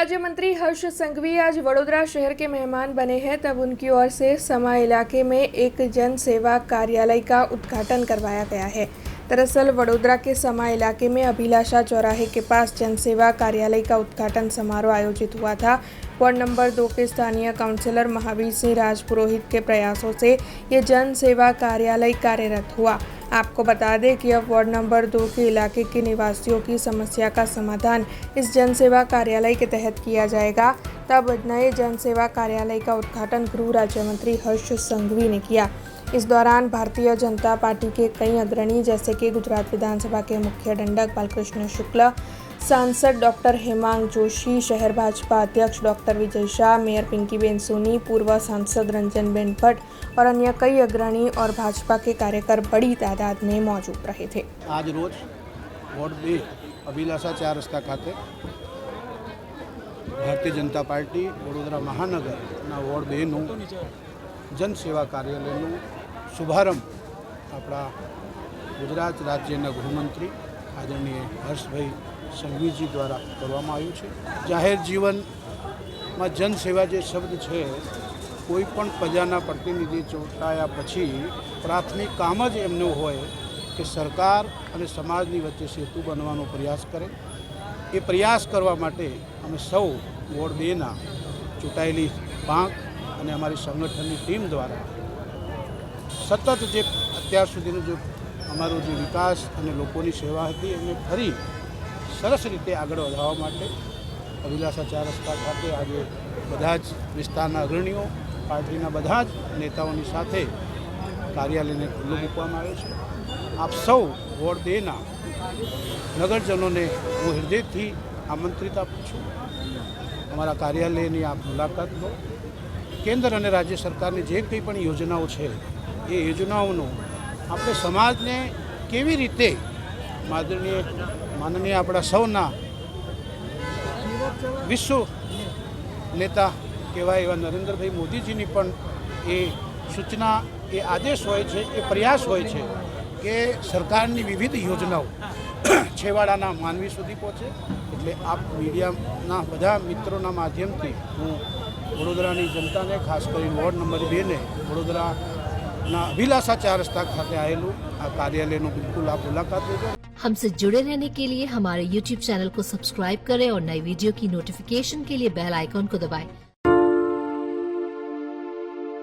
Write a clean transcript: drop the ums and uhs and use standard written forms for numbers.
राज्य मंत्री हर्ष संघवी आज वडोदरा शहर के मेहमान बने हैं, तब उनकी ओर से समा इलाके में एक जन सेवा कार्यालय का उद्घाटन करवाया गया है। दरअसल वडोदरा के समा इलाके में अभिलाषा चौराहे के पास जन सेवा कार्यालय का उद्घाटन समारोह आयोजित हुआ था। वार्ड नंबर 2 के स्थानीय काउंसलर महावीर सिंह राजपुरोहित के प्रयासों से ये जन सेवा कार्यालय कार्यरत हुआ। आपको बता दें कि अब वार्ड नंबर 2 के इलाके के निवासियों की समस्या का समाधान इस जन सेवा कार्यालय के तहत किया जाएगा। तब नए जन सेवा कार्यालय का उद्घाटन गृह राज्य मंत्री हर्ष संघवी ने किया। इस दौरान भारतीय जनता पार्टी के कई अग्रणी जैसे कि गुजरात विधानसभा के मुख्य दंडक बालकृष्ण शुक्ल, सांसद डॉक्टर हेमांग जोशी, शहर भाजपा अध्यक्ष डॉक्टर विजय शाह, मेयर पिंकीबेन सोनी, पूर्व सांसद रंजनबेन भट्ट और अन्य कई अग्रणी और भाजपा के कार्यकर्ता बड़ी तादाद में मौजूद रहे थे। आज रोज वोर्ड 2 अभिलाषा 4 रस्ता खाते भारतीय जनता पार्टी वडोदरा महानगरना वोर्ड 2 जन सेवा कार्यालयનું શુભારંભ આપણા ગુજરાત રાજ્યના ગૃહમંત્રી આદરણીય હર્ષભાઈ સંઘવીજી દ્વારા કરવામાં આવ્યું છે। જાહેર જીવનમાં જન સેવા જે શબ્દ છે, કોઈ પણ પ્રજાના પ્રતિનિધિ ચૂંટાયા પછી પ્રાથમિક કામ જ એમનું હોય કે સરકાર અને સમાજની વચ્ચે સેતુ બનવાનો પ્રયાસ કરે। એ પ્રયાસ કરવા માટે અમે સૌ વોર્ડ 2ના ચૂંટાયેલી પાંખ અને અમારી સંગઠનની ટીમ દ્વારા સતત જે અત્યાર સુધીનો જે અમારો જે વિકાસ અને લોકોની સેવા હતી એને ફરી સરસ રીતે આગળ વધારવા માટે અભિલાષા 4 રસ્તા ખાતે આજે બધા જ વિસ્તારના અગ્રણીઓ, પાર્ટીના બધા જ નેતાઓની સાથે કાર્યાલયને ખુલ્લું મૂકવામાં આવ્યો છે। આપ સૌ વોર્ડ 2ના નગરજનોને હું હૃદયથી આમંત્રિત આપું છું। અમારા કાર્યાલયની આપ મુલાકાત લો। કેન્દ્ર અને રાજ્ય સરકારની જે કંઈ પણ યોજનાઓ છે એ યોજનાઓનો આપણે સમાજને કેવી રીતે માનનીય આપણા સૌના વિશ્વ નેતા કહેવાય એવા નરેન્દ્રભાઈ મોદીજીની પણ એ સૂચના, એ આદેશ હોય છે, એ પ્રયાસ હોય છે કે સરકારની વિવિધ યોજનાઓ છેવાડાના માનવી સુધી પહોંચે। એટલે આપ મીડિયાના બધા મિત્રોના માધ્યમથી હું વડોદરાની જનતાને, ખાસ કરીને વોર્ડ નંબર 2ને વડોદરાના અभिलाषा 4 रस्ता खाते आएलू आ कार्यालयનો बिल्कुल आप मुलाकात लेजो। हमसे जुड़े रहने के लिए हमारे YouTube चैनल को सब्सक्राइब करें और नई वीडियो की नोटिफिकेशन के लिए बेल आइकॉन को दबाएं।